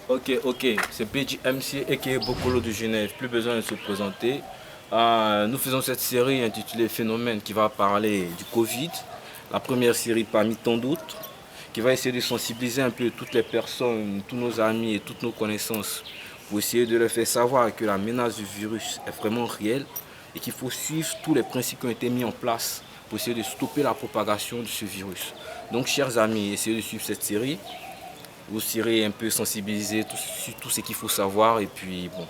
Ok, c'est BGMC aka Bokolo de Genève, plus besoin de se présenter. Nous faisons cette série intitulée Phénomène qui va parler du Covid, la première série parmi tant d'autres, qui va essayer de sensibiliser un peu toutes les personnes, tous nos amis et toutes nos connaissances pour essayer de leur faire savoir que la menace du virus est vraiment réelle et qu'il faut suivre tous les principes qui ont été mis en place pour essayer de stopper la propagation de ce virus. Donc chers amis, essayez de suivre cette série. Vous serez un peu sensibilisé sur tout ce qu'il faut savoir et puis bon,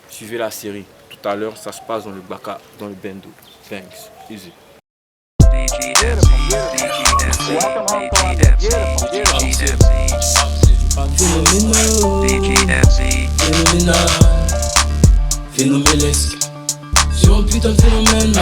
suivez la série. Tout à l'heure, ça se passe dans le Baka, dans le Bendo. Thanks. Easy. Phénomélesque, c'est un putain de phénomène.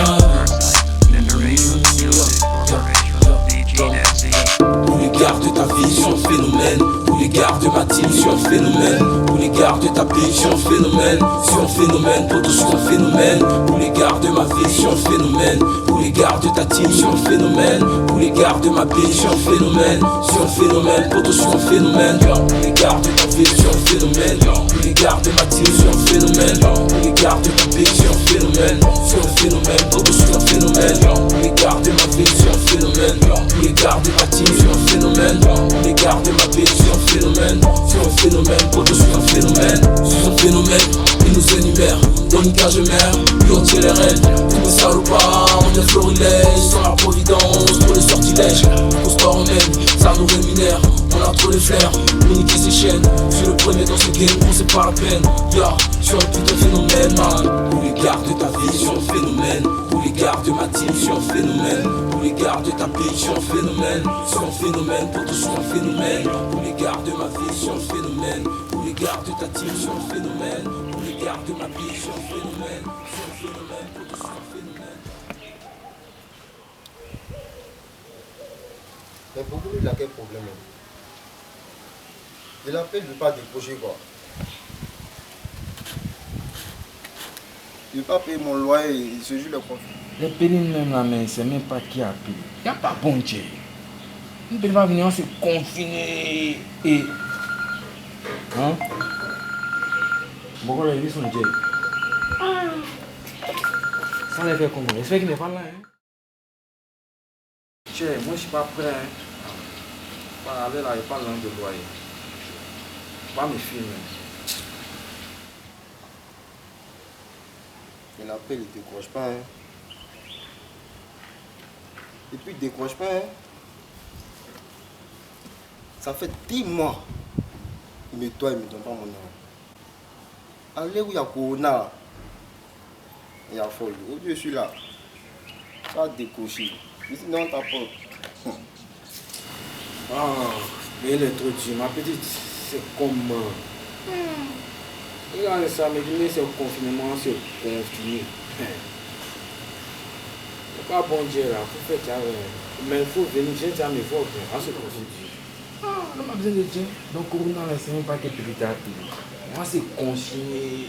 Tous les gars de ta vie, je suis un phénomène. Tous les gars de ma team, je suis un phénomène. Tous les gars de ta vie, je suis un phénomène. Je suis un phénomène, poto, je suis un phénomène. Tous les gars de ma vie, je suis un phénomène. Tous les gars de ta team, je suis un phénomène. Tous les gars de ma vie, je suis un phénomène. Je suis un phénomène, poto, je suis un phénomène. Tous les gars de ta vie, je suis un phénomène. Tous les gars de ma team, je suis un phénomène. Tous les gars de ta vie, je suis un phénomène. Je suis un phénomène, poto, je suis un phénomène. Tous les gars de ma vie, je suis un phénomène. Tous les gars de ma team, je suis un phénomène. Tous les gars de ma vie, je suis un phénomène. Je suis un phénomène, poto, je suis un phénomène. Je suis un phénomène, il nous énumère. Dans le cas je mère, puis on tire les rênes. Tous mes salopards, on est florilège. Sans la providence, pour les sortilèges. Au sport on aime, ça nous rémunère. On a trop les flairs, pour niquer ses chaînes. Je suis le premier dans ce game, on c'est pas la peine. Je suis un putain de phénomène, man. Tous les gars de ta vie, je suis un phénomène. Tous les gars de ma team, je suis un phénomène. Tous les gars de ta vie, je suis un phénomène. Je suis un phénomène, pour tous, je suis un phénomène. Tous les gars de ma vie, je suis un phénomène. Tous les gars de ta team, je suis un phénomène. Tous les gars de ma vie, je suis un phénomène. Je suis un phénomène, pour tous, je suis un phénomène. Mais pour vous, il a quel problème? Il appelle de pas décrocher quoi. Il ne veut pas payer mon loyer, il se joue le conflit. Les pénines même là, mais c'est même pas qui a payé. Il n'y a pas bon Dieu. Une pénine va venir, on s'est confiné et... Hein? Bon, là, ils sont Dieu. Ça les fait comment? J'espère qu'il n'est pas là, hein? Tiens, moi je suis pas prêt, hein. Pas aller là, il n'y a pas loin de loyer. Pas mes films. Il appelle, il ne décroche pas. Hein. Et puis il ne décroche pas. Hein. Ça fait 10 mois. Il me doit, il ne me donne pas mon nom. Allez où il y a Corona. Il y a folle. Où je suis là. Ça a décroché. Ici, non, t'as pas. Ah, mais il est trop dur. Ma petite, c'est comment? Regarde ça, mais dis c'est au confinement, c'est confiné. C'est pas bon Dieu là, faut faire ça. Mais il faut venir, j'ai déjà mes voix à ce confinement. Ah, on n'a pas besoin de Dieu. Donc, Corona, c'est même pas que petit à petit. Moi, c'est confiné.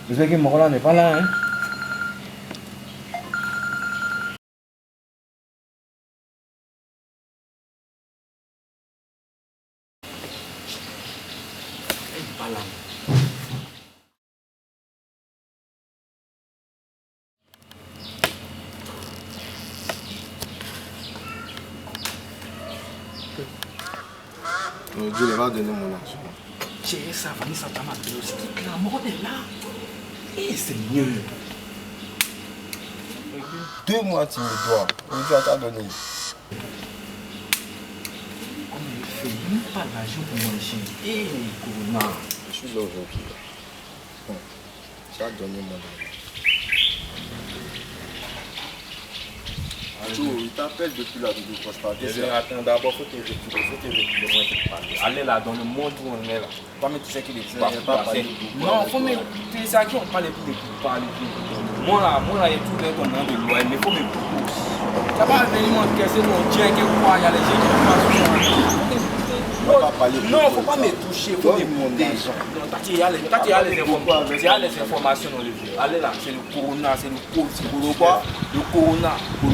J'espère que Morola n'est pas là, hein. Dieu va donner mon argent. Chérie, ça va, ça t'a maté aussi. La mort est là. Et c'est mieux. 2 mois, tu me dois. Aujourd'hui, on t'a donné. On ne fait même pas d'argent pour manger. Et Corona. Je suis là aujourd'hui. Bon, tu as donné mon argent. Il t'appelle depuis là, tu ne décroches pas. Attends, d'abord, faut te reculer, moi qui te parle. Allez là, dans le monde où on est là. Pas mettre tout ce qui est pas parler. Non, faut mettre tout ça qui on parle plus de parler. Moi là, il y a tout le monde de loi, mais il faut me couper aussi. Ça va venir m'encaisser, on tient quelque part, il y a les gens qui passent. On va pas parler. Non, faut pas me toucher, faut Donne-moi m'écouter. mon argent. Non, tu as les informations dans le jeu. Allez là, c'est le corona, c'est le Covid. Quoi? Le corona.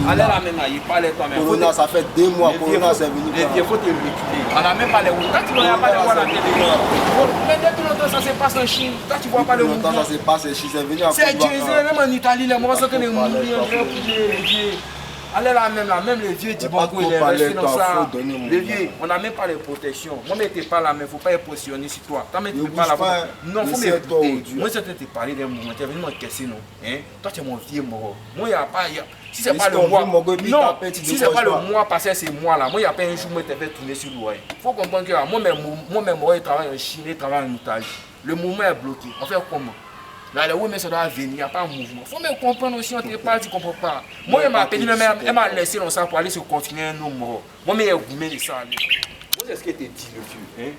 Allez là même, il parle toi-même. Corona, ça fait 2 mois. Corona, c'est venu. Les vieux, faut te reculer. On n'a même pas les routes. Quand tu vois pas les voix dans la télé. Mais depuis longtemps, ça se passe en Chine. Quand tu vois pas les routes. Ça se passe en Chine, c'est venu en C'est Côte d'Ivoire. Dieu, même en Italie, les morts sont que les mourir, les vieux. Allez là, même les vieux disent bon, il est resté dans ça. Les vieux, on n'a même pas les protections. Moi, mais t'es pas là, mais faut pas impressionner sur toi. Toi, mais t'es pas là. Non, faut m'écouter. Moi, je t'ai parlé d'un moment, tu es venu m'encaisser, non? Toi, tu es mon vieux mort. Moi, il n'y a pas. Si c'est pas le mois. Non, si c'est pas le mois passé, c'est moi là. Moi, il n'y a pas un jour où je t'ai fait tourner sur l'oreille. Il faut comprendre que moi-même, moi, je travaille en Chine, je travaille en Italie. Le mouvement est bloqué. On fait comment? Là, oui, mais ça doit venir, il n'y a pas un mouvement. Il faut me comprendre aussi, on ne pas, tu ne comprends pas. Moi, elle m'a appelé, elle m'a laissé dans ça pour aller se continuer un homme mort. Moi, mais elle gourmet de ça. Moi, c'est ce que tu dit, le vieux.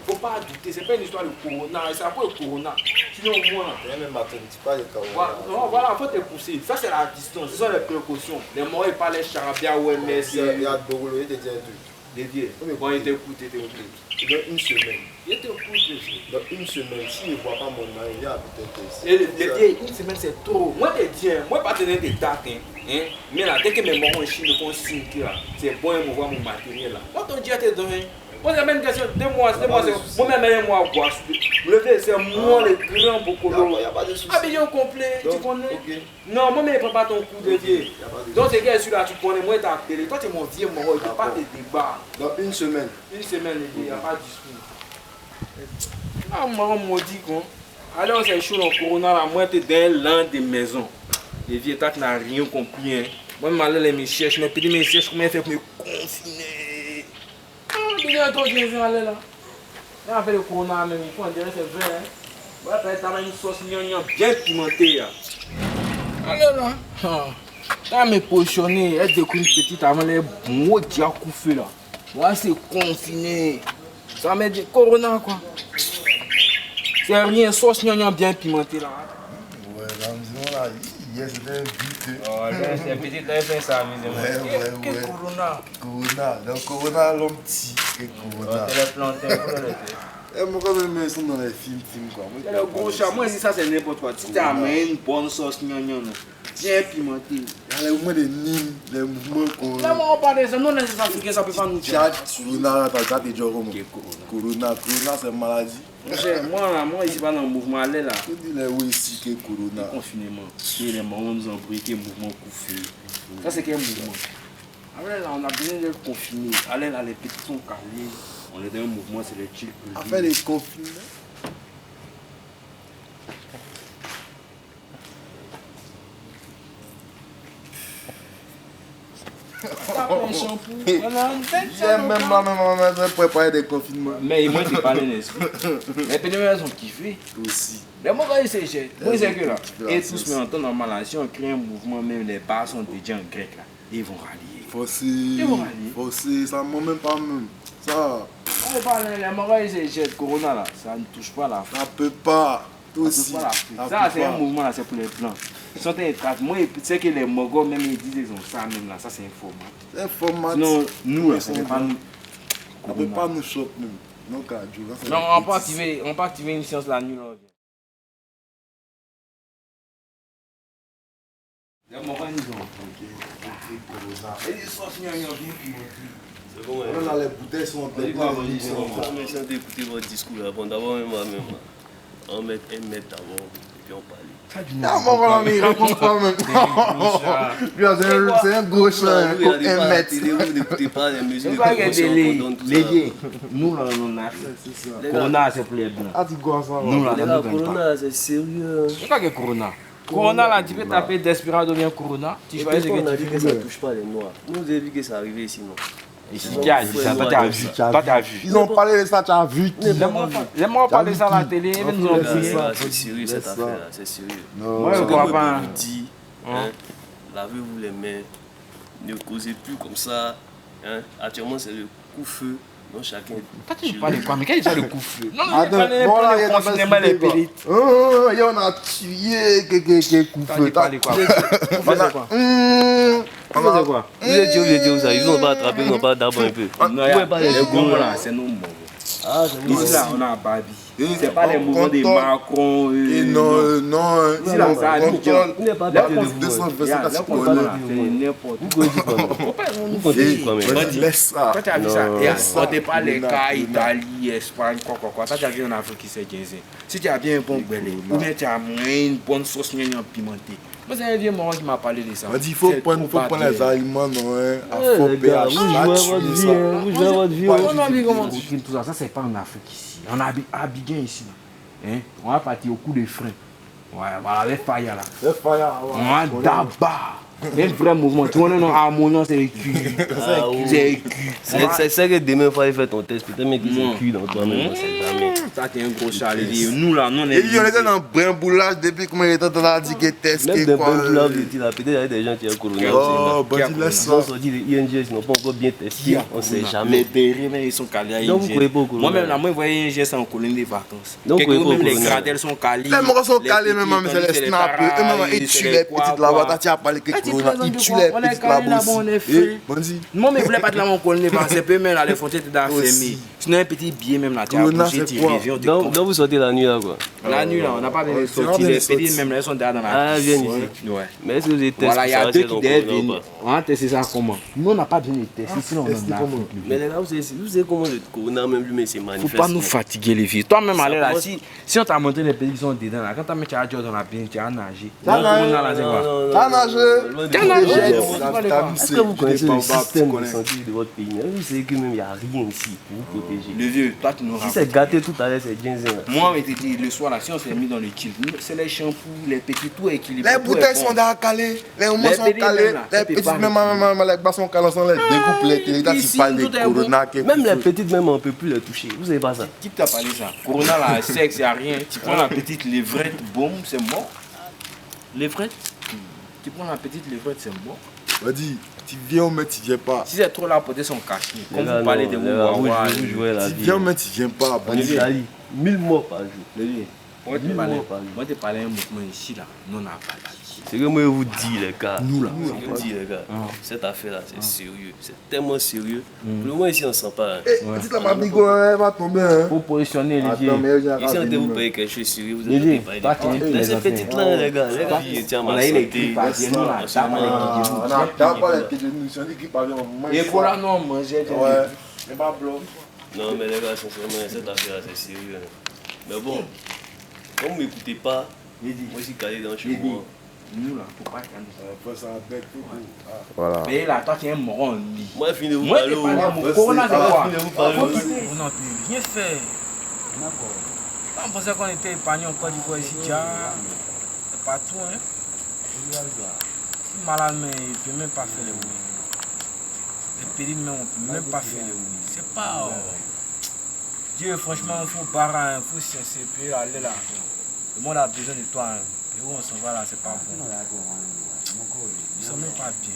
Il ne faut pas douter, ce n'est pas une histoire de corona, c'est à cause de corona. Sinon, moi. Même matin, tu parles de corona. Voilà, il faut te pousser. Ça, c'est la distance, ce sont les précautions. Les morts, ils parlent charabia, OMS. Il y a Dogolo, il te dit un truc. Les vieux. Bon, il t'écoute, il t'écoute. Dans une semaine. Il t'écoute, Dans une semaine, s'il ne voit pas mon mari, il y a peut-être ici. Et les vieux, une semaine, c'est trop. Moi, je dis, moi, pas tenir des dates. Mais là, dès que mes morts en Chine me font signe que c'est bon, ils me voient mon matériel là. Moi, ton Dieu, t'es donné. Moi, c'est la même question. 2 mois, moi-même, moi, quoi. Le fait, c'est moi, le grand Bokolo. Il n'y a pas de souci. Habillon complet, tu connais? Ok. Non, moi, je ne prends pas ton coup de vieux. Donc, c'est que celui-là, tu connais, moi, t'as appelé. Toi, tu es mon vieux mort, il ne peut pas te débattre. Dans une semaine. Une semaine, il n'y a pas de discours. Ah, moi, on m'a dit quoi. Alors, c'est chaud dans le corona, là, moi, t'es dans l'un des maisons. Les vieux, t'as rien compris. Moi, je vais me chercher, mes petits me cherchent comment faire pour me confiner. Il y a un truc qui vient aller là. Là, avec le corona, même, il faut en dire, c'est vrai. Voilà, t'as une sauce gnangnan bien pimentée. Allez là. T'as me positionné, elle découvre une petite avant les mots qui a couffé là. Voilà, c'est confiné. Ça met du corona quoi. C'est rien, sauce gnangnan bien pimentée là. Ouais, la maison là, hier c'était vite. Oh, c'est petit, là, c'est ça, amusez-moi. Quel corona? Corona, donc Corona, l'homme petit. Et Corona. C'est les plantains, pour le Et moi, quand même, ils sont dans les films quoi. c'est le gros chat. Moi, si ça, c'est n'importe quoi. Si tu amènes une bonne sauce gnangnan, bien pimentée. Il y a les mouvements de Nîmes, les mouvements qu'on. Là, on parle de ça. Nous, les Africains, ça peut pas nous dire. Tchad, Corona, t'as déjà dit Corona, c'est maladie. Moi, ici, pas dans le mouvement, allez là. Je dis les oui ici que Corona. Confinement. Et les moments nous ont briqué, mouvement couffé. Ça, c'est quel mouvement? Allez là, on a besoin de confiner. Allez là, les petits sont calés. On est dans un mouvement, c'est les chill. Après les confinements. J'aime même là, même préparer des confinements. Mais moi, je parle d'esprit. Les petits elles ont kiffé. Aussi. Les mots, ils se jettent. Moi, c'est que là. Et tous, mais en temps normal, là, si on crée un mouvement, même les bars sont déjà en grec là. Ils vont rallier. Forcé, ça ne même pas même. Ça. On parle, les morts, ils se jettent. Corona là, ça ne touche pas la Ça peut pas. Aussi. Ça, c'est un mouvement là, c'est pour les plans. Moi, je sais que les Mogos, même ils disent qu'ils ont ça même là, ça c'est informatique. C'est informatique. Sinon, nous, là, ça ne pas nous. On ne peut pas nous choquer même. Non, on peut activer une science la nuit là. Les Mogos, ils ont. Et les sauces, ils ont bien pimenté. C'est bon, là, les bouteilles sont en plein. Ils sont d'écouter votre discours là. Bon, d'abord, moi-même, on met un mètre d'abord, et puis on parle. Ah, bon, voilà, mais il raconte pas même. C'est un gros chat, un mètre. Vous n'écoutez pas les musiques. Les vieux, nous là, on a. Corona, c'est pour les blancs. Ah, tu vois ça. Nous là, Les gars, Corona, c'est sérieux. c'est pas que Corona. Corona là, tu peux taper Desperado bien Corona. Tu choisis ce On a que dit tu que ça veux. ne touche pas les noirs. Nous, vous avez vu que ça arrivait ici, non? Ici, qui a dit ça? Toi, tu as vu. Toi, tu as vu. Ils ont parlé de ça, tu as vu. Laisse-moi parler ça à la télé, ils nous ont dit. C'est sérieux cette affaire-là, c'est sérieux. Moi, je Ce que crois moi, pas. je vous dis, lavez-vous les mains, ne causez plus comme ça. Actuellement, c'est le coup-feu. Non, chacun. Toi, tu parles de quoi? Mais quel est le coup feu? Non, Attends, bon là, il y a pas les de pélites. on a tué quelques coups Toi, tu parles de quoi? Vous faisiez quoi? Vous faisiez quoi? Vous êtes dit où ça? Ils n'ont pas attrapé, ils n'ont pas d'abord un peu. Non, les gros là, c'est nos mots. Ah, c'est Ici là, on a Babi. C'est pas les mouvements de Macron. Et non, Ici là, ça a dit Il n'est pas pété de vous. 225 c'est n'importe Vous comptez quoi, même? Vous comptez quoi, même? laisse ça. Quand tu as vu ça, et on ne pas les cas, Italie, Espagne, quoi. Quand tu as vu en Afrique qui s'est gazé, si tu as bien un bon belé, ou bien tu as une bonne sauce pimentée. Moi, c'est un vieux moron qui m'a parlé de ça. On dit il faut prendre les aliments, non, à fort Les gars, pH. vous jouez votre vie, hein. Vous jouez votre vie. On a vu comment tout ça. Ça, c'est pas en Afrique ici. On a Abidjan ici. Hein? On va partir au coup de frein. Ouais, voilà, avec Faya là. On va d'abord. Un vrai mouvement. Tu vois, non, harmonieux, c'est le cul. C'est le cul. C'est que demain, il faut aller faire ton test. Peut-être même que c'est cuit dans toi-même, on sait jamais. Ça, t'es un gros chalet. Nous là, nous on Et est. on était dans un brimboulage depuis combien de temps on a dit que test Même que des quoi. bonnes là, peut-être il y a des gens qui ont corona. Oh, bah dis laisse Ils ça. sont sortis des ING, ils n'ont pas encore bien testé. On ne sait Les jamais. derrière, ils sont calés à Donc, vous ING. croyez pas au corona? Moi-même, là, moi, je voyais ING, c'est en colonie de vacances. Donc, vous croyez pas au Même les corona? gradelles sont calés. Les morts sont calés, même, petits, c'est les snaps. Eux-mêmes, ils tuent les petites là-bas. Tu as parlé que corona. Ils tuent les petites là-bas aussi. Bandit. Moi, mais je voulais pas te la mon colonie de vacances. C'est peu même là, les frontières étaient fermées. Aussi. Sinon, un petit billet même là, tu as Corona, bougé, c'est tu quoi? reviens, Donc, vous sortez la nuit là, quoi. La nuit là, on n'a pas besoin de sortir. Les petits même là, ils sont derrière dans la Ah, viens ici. Ouais. Mais est-ce que vous êtes testé Voilà, il y a pour deux savoir qui si elles ont devaient corona ou venir. pas? On va tester ça comment? Nous, on n'a pas besoin de tester. Sinon, on en a. Mais les gars, vous savez comment le corona même lui, mais c'est Faut manifeste. pas nous fatiguer les filles. Toi-même, allez là, commence- si on t'a montré les pays qui sont dedans là, quand t'as mis tu as dans la piscine, tu as nagé. Ça Non, va, corona, là, c'est quoi? T'as nagé. T'as nagé. Est-ce que vous connaissez le système de santé de votre pays? Vous savez que même il n'y a rien ici pour vous protéger. Le vieux, toi tu nous Si rappelles. c'est gâté tout à l'heure, c'est bien zin. Moi, on dit le soir là, si on s'est mis dans le chill, c'est les shampoings, les petits tout équilibrés. Les bouteilles sont déjà calées, les homos Les sont petits calés, même là, les ça peut petites pas même les bas sont calés, on les découpe les télés, là tu Ici, parles de tout est bon. corona. Même les petites, même on ne peut plus les toucher. Vous savez pas ça? Qui t'a parlé ça? Corona là, sexe, y a rien. Tu prends la petite levrette, boum, c'est mort. Levrette? Tu prends la petite levrette, c'est mort. Vas-y, tu viens ou mais tu viens pas. Si c'est trop là, porter son cachet. Les Comme gars, vous parlez non, de les gars, Wawa. vous jouez la Tu vie. viens mais tu viens pas. En Italie, 1000 morts par jour. Moi, Mille mois par jour. moi, tu parlais un mouvement ici là, non, on n'a pas dit. C'est que moi, je vous dis, les gars. Nous là. Je vous dis, les gars. Cette affaire-là, c'est sérieux. C'est tellement sérieux. Pour le moment, ici, on ne sent pas. Hein. Eh, dis-la ma bigo, elle va tomber. Hein. Faut positionner les yeux. Attends, mais j'ai Ici, on doit vous payer quelque chose de sérieux. Vous Lily, allez payer toi, tu es des les ces affaires. petites là, les gars. Les gars, ils tiennent On ma a eu les santé. grippes aviennes, nous là. T'as pas les guides. On a pas les pieds de nous, si on dit qu'il parle, on mange. Et pour là, non, manger. Ouais, mais pas blanc. Non, mais les gars, sincèrement, cette affaire-là, c'est sérieux. Hein. Mais bon, comme vous ne m'écoutez pas, moi, je suis calé dans chez moi. Nous là, faut pas calmer ça. Faut ça avec tout. Voilà. Mais là, toi, tu es un moron en lit. Moi, je finis de vous Moi, parler. tu parles de Corona, c'est Moi, quoi? je finis de vous parler. On n'a plus rien fait. On pensait qu'on était épargnés en Côte d'Ivoire ici, c'est partout. Hein. Malade, mais il ne peut même pas faire les bruits. Les péris, même, on ne peut même pas faire les bruits. C'est pas. Dieu, franchement, il faut barrer, il faut chercher, puis aller là. Le monde a besoin de toi. Hein. Et où on s'en va là, c'est pas bon. Ils sont même pas bien.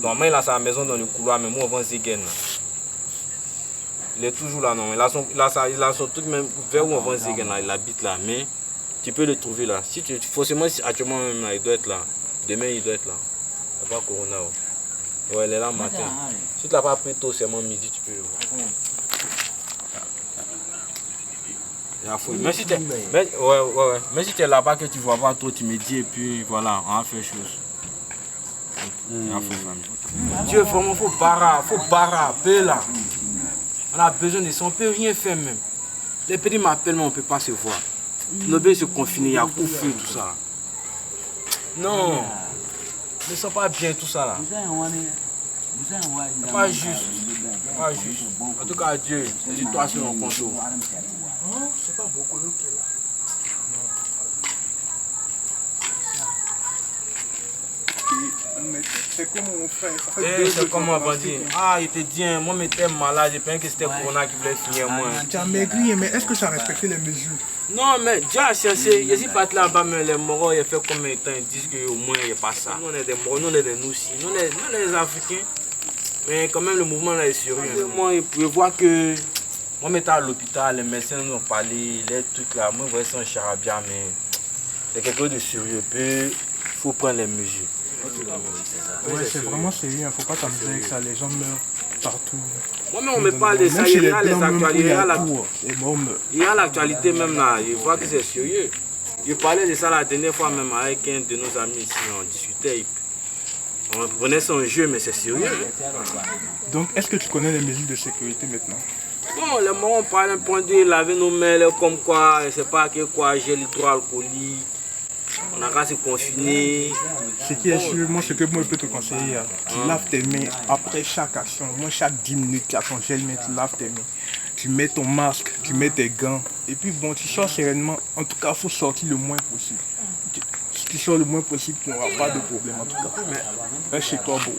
Normalement, il a sa maison dans le couloir, mais moi, on va Zegen. Il est toujours là, non. Il a son truc même vers où on va Zegen, là. Il habite là, mais tu peux le trouver là. Si tu, forcément, actuellement, même là, il doit être là. Demain, il doit être là. Il n'y a pas Corona. Ouais, il est là le matin. Si tu ne l'as pas pris tôt, c'est mon midi, tu peux le voir. Mais si tu es là-bas que tu ne vois pas trop, tu me dis et puis voilà, on va faire chose. Dieu, vraiment, faut barrer, peu là. On a besoin de ça, on ne peut rien faire même. Les petits m'appellent, mais on ne peut pas se voir. Nos bébés se confiner, il y a coup de feu, tout ça. Non, ne sont pas bien tout ça là. C'est pas juste. Pas juste. En tout cas, Dieu, les situations en contrôle. C'est pas beaucoup qui est là. C'est comment mon frère? Ça fait C'est comme on va dire. Ah, il te dit, moi, j'étais malade, j'ai pensé que c'était Corona qui voulait finir moi. Tu as maigri, mais est-ce que tu as respecté les mesures? Non, mais déjà, je suis parti là-bas, mais les Moros, il a fait combien de temps? Ils disent qu'au moins, il n'y a pas ça. Nous, on est des Moros, nous, on est des Noussis, nous, on est des Africains. Mais quand même, le mouvement là est sérieux. Moi, il pouvait voir que. Moi, j'étais à l'hôpital, les médecins nous ont parlé, les trucs là. Moi, je voyais ça en charabia, mais c'est quelque chose de sérieux. Il faut prendre les mesures. Ouais, c'est vraiment sérieux, il ne faut pas t'amuser avec ça, les gens meurent partout. Moi, mais on me parle de ça, il y a les actualités. Il y a l'actualité même là, je vois que c'est sérieux. Je parlais de ça la dernière fois même avec un de nos amis ici, on discutait. On prenait son jeu, mais c'est sérieux. Donc, est-ce que tu connais les mesures de sécurité maintenant? Bon, les morts, on parle un point de laver nos mains, comme quoi, je ne sais pas quoi, gel hydroalcoolique. On a qu'à se confiner. Ce qui est sûr, moi, ce que moi je peux te conseiller, tu laves tes mains après chaque action. Moi, chaque 10 minutes, tu as ton gel, mais tu laves tes mains. Tu mets ton masque, tu mets tes gants. Et puis, bon, tu sors sereinement. En tout cas, il faut sortir le moins possible. Si tu sors le moins possible, tu n'auras pas de problème, en tout cas. Mais reste chez toi, beau.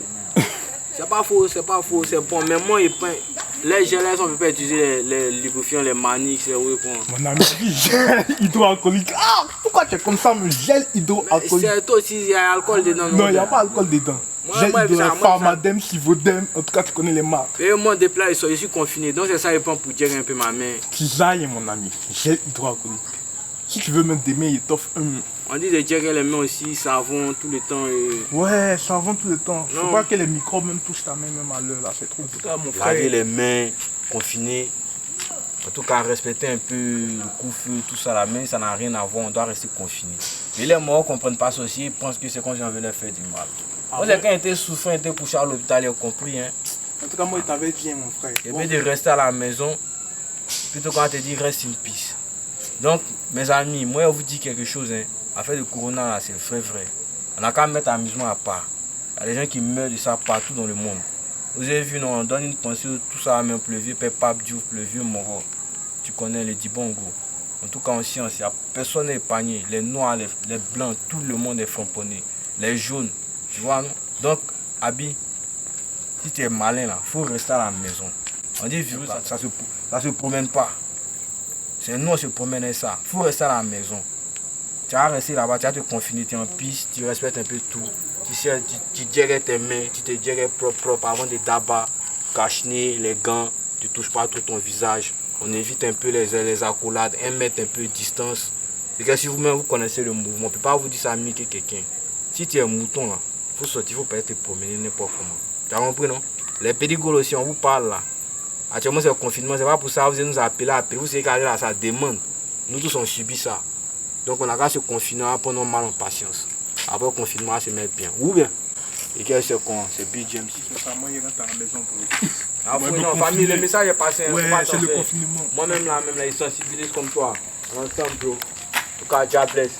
C'est pas faux, c'est bon. Mais moi, les gels, on ne peut pas utiliser les lubrifiants, les maniques, c'est oui. Mon ami, gel hydroalcoolique. Ah, pourquoi tu es comme ça, me gel hydroalcoolique? C'est toi aussi, il y a alcool dedans. Non, il n'y a pas alcool dedans. Gel hydroalcoolique, Pharmadem, Sivodem, en tout cas, tu connais les marques. Et moi, depuis là, je suis confiné, donc c'est ça, je prends pour dire un peu ma main. Tisaille, mon ami, gel hydroalcoolique. Si tu veux même des mains, il t'offre un. On dit de gérer les mains aussi, savon tout le temps. Ouais, savon tout le temps. Faut pas que les microbes même touchent ta main même à l'heure là, c'est trop. En tout cas, mon frère. Laver les mains, confiner. En tout cas, respecter un peu le coup-feu, tout ça, la main, ça n'a rien à voir, on doit rester confiné. Mais les morts ne comprennent pas ça aussi, ils pensent que c'est comme si on veut leur faire du mal. Moi, quand il était souffrant, il était couché à l'hôpital, il a compris. Hein. En tout cas, moi, il t'avait dit, mon frère. Et bien de rester à la maison, plutôt quand on te dit reste une piste. Donc, mes amis, moi, je vous dis quelque chose. Hein. L'affaire de Corona, là, c'est vrai. On n'a qu'à mettre l'amusement à part. Il y a des gens qui meurent de ça partout dans le monde. Vous avez vu, non, on donne une pensée, tout ça a même pleuvé, Père Pape Diouf, pleuvé, Moro. Tu connais les Dibongo. En tout cas, en science, personne n'est épargné. Les noirs, les blancs, tout le monde est framponné. Les jaunes, tu vois, non? Donc, Abi, si tu es malin, là, il faut rester à la maison. On dit virus, ça se promène pas. C'est nous, on se promène avec ça. Il faut rester à la maison. Tu vas rester là-bas, tu vas te confiner, tu es en piste, tu respectes un peu tout. Tu gères tes mains, tu te gères propre avant de tabac, cache-nez, les gants, tu ne touches pas trop ton visage. On évite un peu les accolades, 1 mètre un peu de distance. Et que si vous-même vous connaissez le mouvement, on ne peut pas vous dire ça à mieux que quelqu'un. Si tu es un mouton, il faut sortir, il ne faut pas te promener n'importe comment. Tu as compris, non? Les pédigoles aussi, on vous parle là. Actuellement, c'est le confinement, c'est pas pour ça que vous allez nous appeler. Vous savez qu'à là, ça demande. Nous tous, on subit ça. Donc, on a qu'à se confiner, prendre mal en patience. Après le confinement, se mettre bien. Ou bien? Et qu'est-ce que c'est Big James? C'est ça, moi, il rentre à la maison pour eux. Ah, non, famille, le message est passé. Ouais, c'est le confinement. Moi-même, là, ils sensibilisent comme toi. Ensemble, bro. En tout cas, God bless.